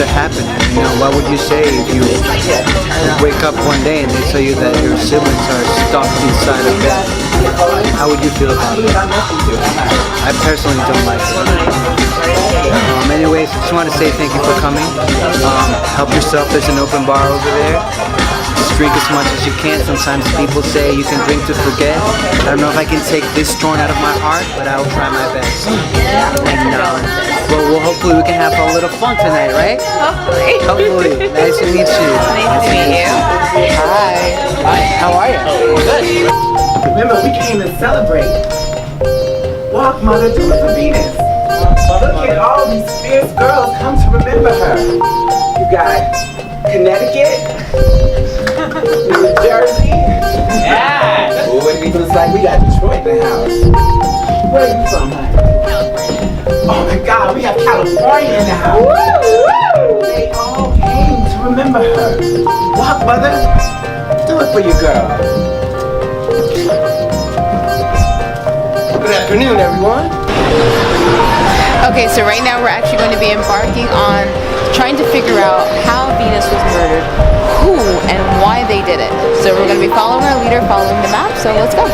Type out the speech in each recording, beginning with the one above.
are happening. You know, what would you say if you wake up one day and they tell you that your siblings are stuck inside a bed? How would you feel about it? I personally don't like it. Anyways, I just want to say thank you for coming. Help yourself. There's an open bar over there. Just drink as much as you can. Sometimes people say you can drink to forget. I don't know if I can take this thorn out of my heart, but I will try my best. And well, hopefully we can have a little fun tonight, right? Hopefully. Nice to meet you. Nice to meet you. Hi. Hi. How are you? Good. Remember, we came to celebrate. Walk, mother, do it for Venus. Look at all these fierce girls come to remember her. You got Connecticut, New Jersey. Yeah. Oh, it looks like we got Detroit in the house. Where are you from, honey? California. Oh my God, we have California in the house. Woo! They all came to remember her. Walk, mother. Do it for your girl. Good afternoon, everyone. Okay, so right now we're actually going to be embarking on trying to figure out how Venus was murdered, who and why they did it. So we're going to be following our leader, following the map, so let's go.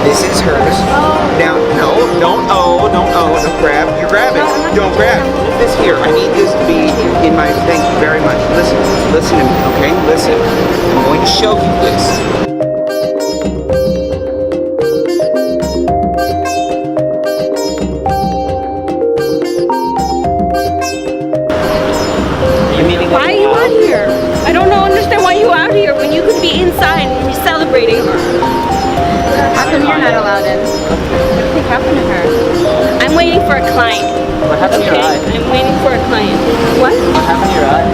This is hers. Now, don't grab. You're grabbing. Don't grab. This here. I need this to be in my. Thank you very much. Listen to me, okay? Listen. I'm going to show you this. Why are you out here? I don't understand why you out here when you could be inside and be celebrating her. How come you're not allowed in? What do you think happened to her? I'm waiting for a client. What happened to your eye? I'm waiting for a client. What? What happened to your eye?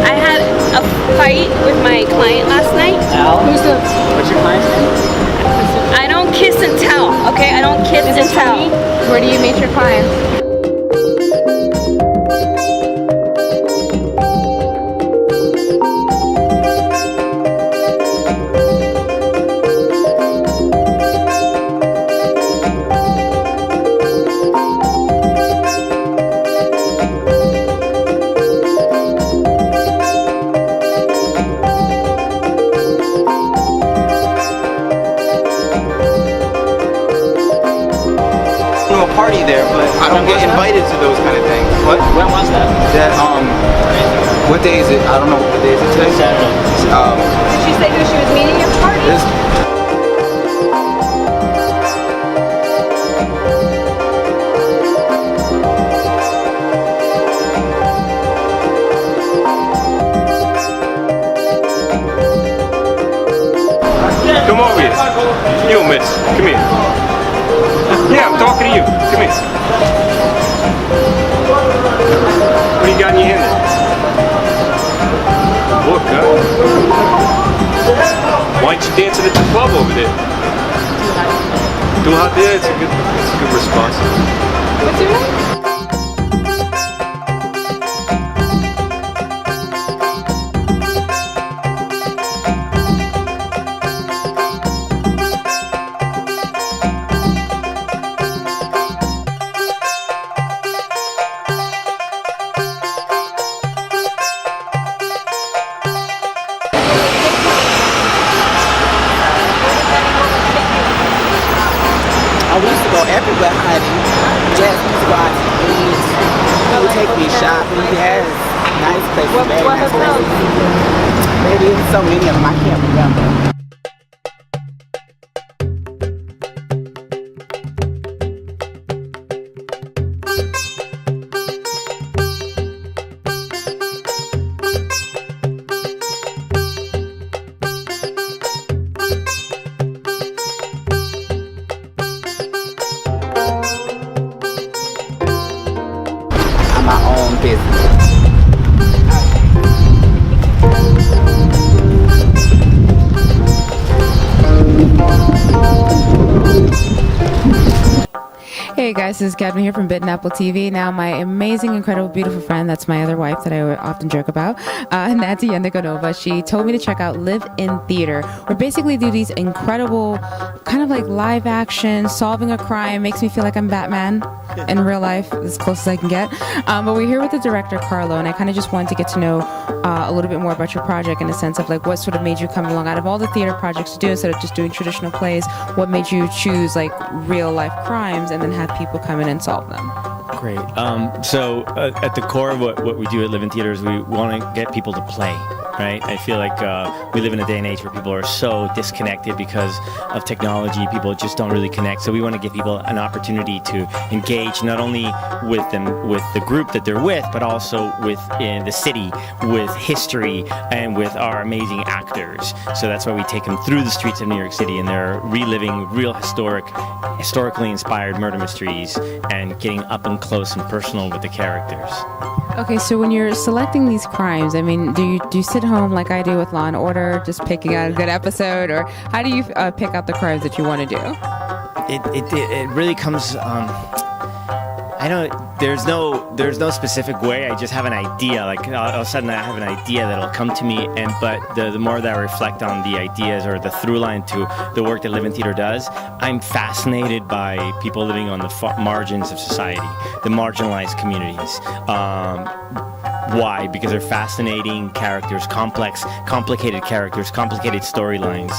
I had a fight with my client last night. Al? What's your client's name? I don't kiss and tell, okay? I don't kiss and tell. Where do you meet your clients? Party there, but I don't get invited to those kind of things. What? When was that? What day is it? I don't know what day is it today. Saturday. Did she say who she was meeting at the party? Come over here. You, miss. Come here. Yeah, I'm talking to you. Come here. What do you got in your hand there? Look, huh? Why aren't you dancing at the club over there? Too hot there? It's a good response. What's your name? I used to go everywhere, honey. Just spots, eat. He would take me shopping. Yes, nice places. What hotels? Maybe it's so many of them, I can't remember. I'm my own business. Hey guys, this is CADMA here from Bitten Apple TV. Now, my amazing, incredible, beautiful friend, that's my other wife that I often joke about, Nancy Yendigonova, she told me to check out Live in Theater, where basically do these incredible, kind of like live action, solving a crime, makes me feel like I'm Batman in real life, as close as I can get. But we're here with the director, Carlo, and I kind of just wanted to get to know a little bit more about your project in a sense of like what sort of made you come along out of all the theater projects to do instead of just doing traditional plays, what made you choose like real life crimes and then have people come in and solve them? Great. So at the core of what we do at Live in Theater is we want to get people to play, right? I feel like we live in a day and age where people are so disconnected because of technology. People just don't really connect. So we want to give people an opportunity to engage not only with them, with the group that they're with, but also with in the city, with history, and with our amazing actors. So that's why we take them through the streets of New York City, and they're reliving real historically inspired murder mysteries and getting up and close and personal with the characters. Okay, so when you're selecting these crimes, I mean, do you sit home like I do with Law and Order, just picking out a good episode, or how do you pick out the crimes that you want to do? It really comes. I don't. There's no specific way. I just have an idea. Like all of a sudden, I have an idea that'll come to me. But the more that I reflect on the ideas or the through line to the work that Live in Theater does, I'm fascinated by people living on the margins of society, the marginalized communities. Why? Because they're fascinating characters, complicated characters, complicated storylines,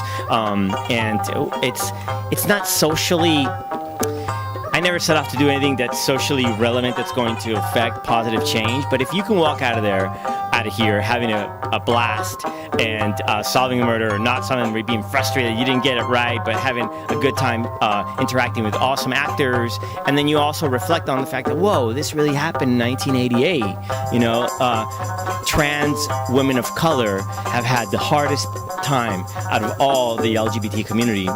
and it's not socially. I never set off to do anything that's socially relevant that's going to affect positive change. But if you can walk out of here having a blast and solving a murder or not solving, being frustrated you didn't get it right, but having a good time interacting with awesome actors, and then you also reflect on the fact that, whoa, this really happened in 1988. You know, trans women of color have had the hardest time out of all the LGBT community,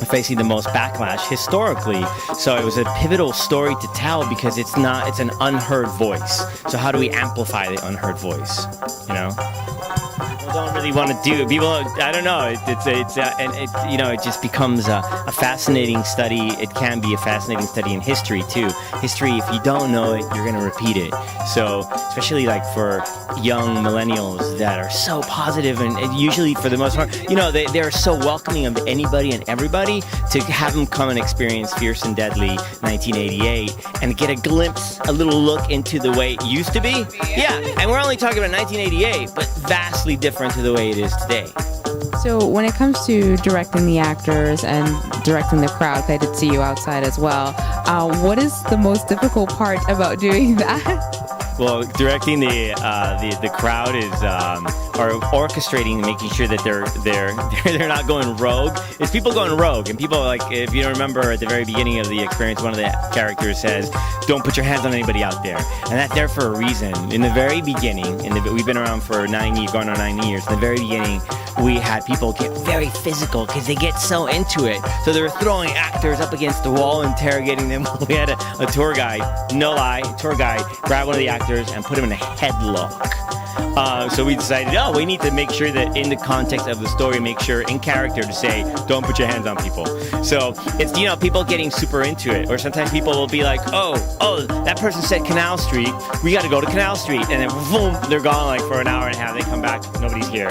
facing the most backlash historically. So it was a pivotal story to tell because it's an unheard voice. So how do we amplify the unheard voice? You know? People don't really want to do it. People, I don't know. It just becomes a fascinating study. It can be a fascinating study in history too. History, if you don't know it, you're gonna repeat it. So especially like for young millennials that are so positive and usually for the most part, you know, they're so welcoming of anybody and everybody, to have them come and experience Fierce and Deadly 1988 and get a glimpse, a little look into the way it used to be. Yeah, and we're only talking about 1988, but vastly different to the way it is today. So when it comes to directing the actors and directing the crowd, I did see you outside as well, what is the most difficult part about doing that? Well, directing the crowd is or orchestrating, making sure that they're not going rogue. It's people going rogue, and people, like, if you remember at the very beginning of the experience, one of the characters says, "Don't put your hands on anybody out there," and that's there for a reason. In the very beginning, we've been around for 9 years, going on 9 years. In the very beginning, we had people get very physical because they get so into it. So they were throwing actors up against the wall, interrogating them. We had a tour guide, no lie, grab one of the actors and put him in a headlock. So we decided, we need to make sure that in the context of the story, make sure in character to say, don't put your hands on people. So it's, you know, people getting super into it. Or sometimes people will be like, oh, that person said Canal Street, we got to go to Canal Street. And then boom, they're gone like for an hour and a half. They come back, nobody's here.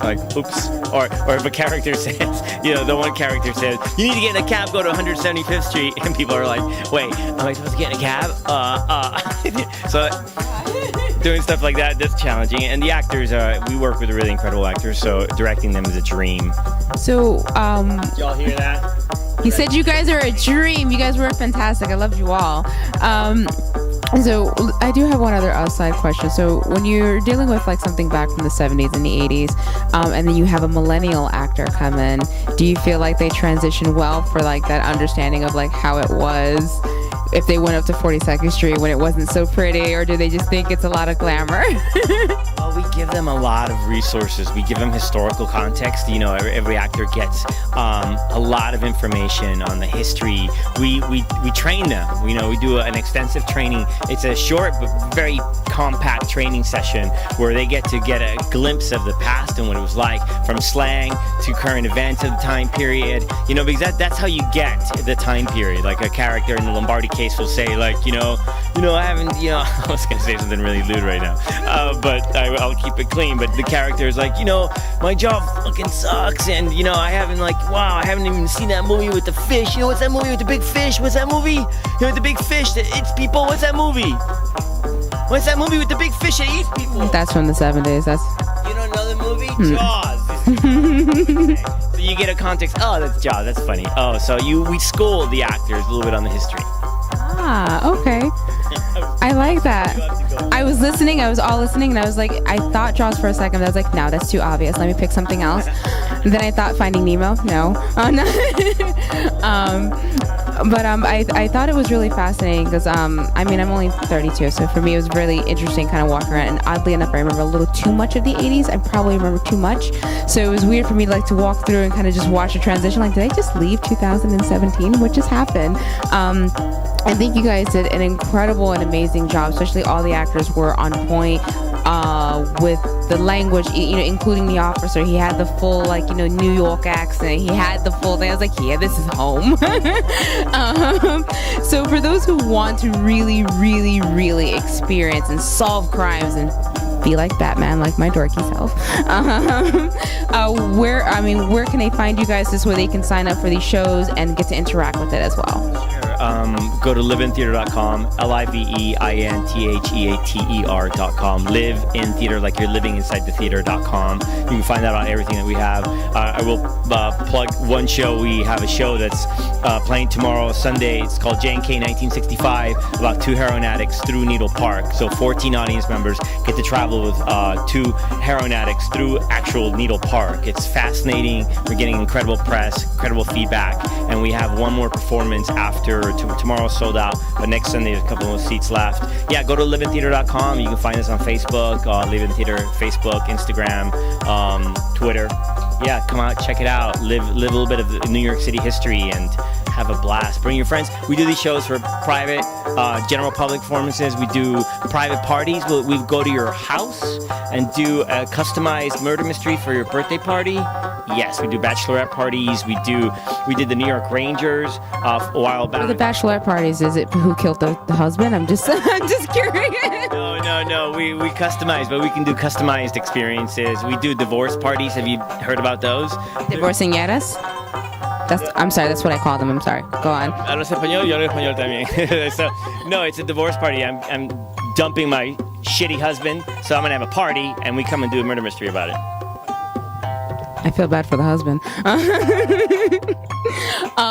Like, oops. Or if a character says, you know, the one character says, you need to get in a cab, go to 175th Street. And people are like, wait, am I supposed to get in a cab? So doing stuff like that's challenging. And the actors, we work with really incredible actors, so directing them is a dream. So, Did y'all hear that? he said you guys are a dream. You guys were fantastic. I loved you all. So I do have one other outside question. So when you're dealing with like something back from the 70s and the 80s, and then you have a millennial actor come in, do you feel like they transition well for like that understanding of like how it was if they went up to 42nd Street when it wasn't so pretty, or do they just think it's a lot of glamour? Well, we give them a lot of resources. We give them historical context. You know, every actor gets a lot of information on the history. We train them. You know, we do an extensive training. It's a short but very compact training session where they get to get a glimpse of the past and what it was like, from slang to current events of the time period. You know, because that's how you get the time period. Like a character in the Lombardi case will say, like, I haven't, I was gonna say something really lewd right now, but I'll keep it clean. But the character is like, my job fucking sucks, and I haven't I haven't even seen that movie with the fish. What's that movie with the big fish? What's that movie? With the big fish that eats people. What's that movie? What's that movie with the big fish that eats people? That's from the 70s. You don't know the movie? Jaws. So you get a context. Oh, that's Jaws. That's funny. Oh, so we school the actors a little bit on the history. Ah, okay. I like that. I was listening, and I was like, I thought Jaws for a second, but I was like, no, that's too obvious. Let me pick something else. And then I thought Finding Nemo. No. No. But I thought it was really fascinating because, I'm only 32, so for me it was really interesting kind of walking around. And oddly enough, I remember a little too much of the 80s. I probably remember too much. So it was weird for me to walk through and kind of just watch the transition. Like, did I just leave 2017? What just happened? I think you guys did an incredible and amazing job, especially all the actors were on point with the language, including the officer. He had the full, New York accent. He had the full thing. I was like, yeah, this is home. So for those who want to really, really, really experience and solve crimes and be like Batman, like my dorky self, where can they find you guys this way they can sign up for these shows and get to interact with it as well? Go to liveintheater.com, liveintheater.com. Live in theater, like you're living inside the theater.com. You can find out on everything that we have. I will plug one show. We have a show that's playing tomorrow, Sunday. It's called J&K 1965, about two heroin addicts through Needle Park. So 14 audience members get to travel with two heroin addicts through actual Needle Park. It's fascinating. We're getting incredible press, incredible feedback, and we have one more performance after. Tomorrow's sold out, but next Sunday there's a couple more seats left. Yeah, go to liveintheater.com. You can find us on Facebook, Live in Theater, Facebook, Instagram, Twitter. Yeah, come out, check it out. Live a little bit of New York City history and have a blast. Bring your friends. We do these shows for private, general public performances. We do private parties. We go to your house and do a customized murder mystery for your birthday party. Yes, we do bachelorette parties. We did the New York Rangers a while back. For the bachelorette parties, is it who killed the husband? I'm just curious. No. We customize, but we can do customized experiences. We do divorce parties. Have you heard about those? Divorceñeras? I'm sorry, that's what I call them. I'm sorry. Go on. Hablas español, yo hablo español también. So, no, it's a divorce party. I'm dumping my shitty husband, so I'm gonna have a party, and we come and do a murder mystery about it. I feel bad for the husband.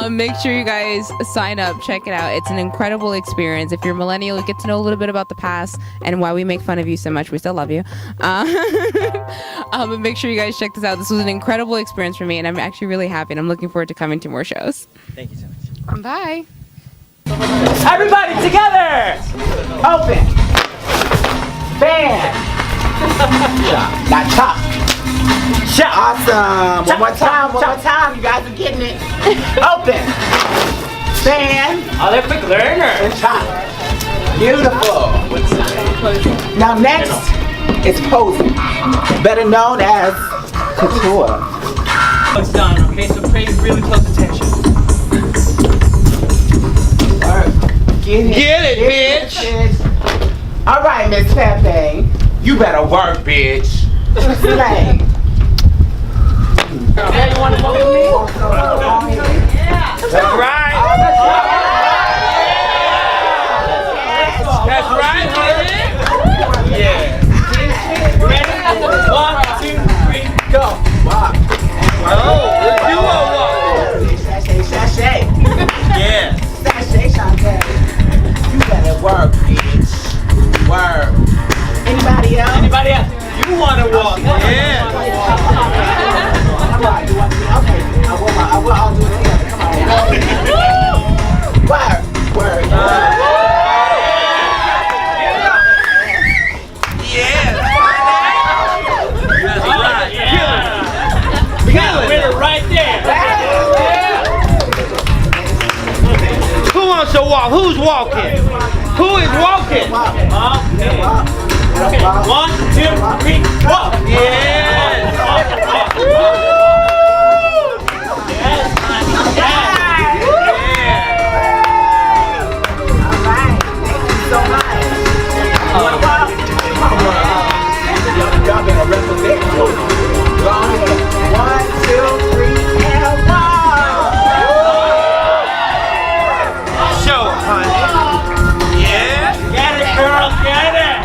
Make sure you guys sign up, check it out. It's an incredible experience. If you're a millennial, you get to know a little bit about the past and why we make fun of you so much. We still love you. But make sure you guys check this out. This was an incredible experience for me, and I'm actually really happy, and I'm looking forward to coming to more shows. Thank you so much. Bye. Everybody together! Open! Bam! Now chop! Chop! Awesome! One more time, you guys are getting it. Open! Stand! Oh, they're quick learners. And chop! Beautiful! Now next is posing, better known as couture. It's done, okay? So pay really close attention. Get it, bitch! All right, Miss Pepe. You better work, bitch. Slay. Yeah, you want to vote with me? Yeah. That's right. That's right, baby. Yeah. Ready? 1, 2, 3, go. Walk. Oh, let's do a walk. Sashay. Yeah. Sashay, Shantae. You better work, bitch. Now who's walking? Who is walking? Okay, 1, 2, 3, walk. Yes. Yes, honey. Yes. So much. Y'all better represent. Go ahead. 1, 2, 3, and walk. Show, honey. Yeah. Get it, girl, get it.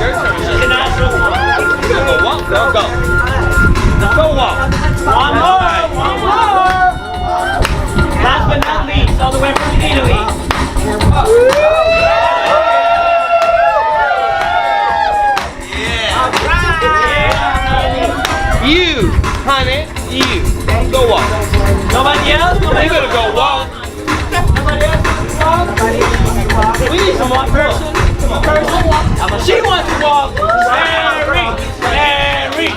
Your turn. She's a natural one. Go walk, girl. Go. Go walk. One more. Last but not least, all the way from Italy. You, honey, you. Go walk. Nobody else? You gotta go walk. Nobody else wants to walk? We need some more person. She wants to walk. Mary.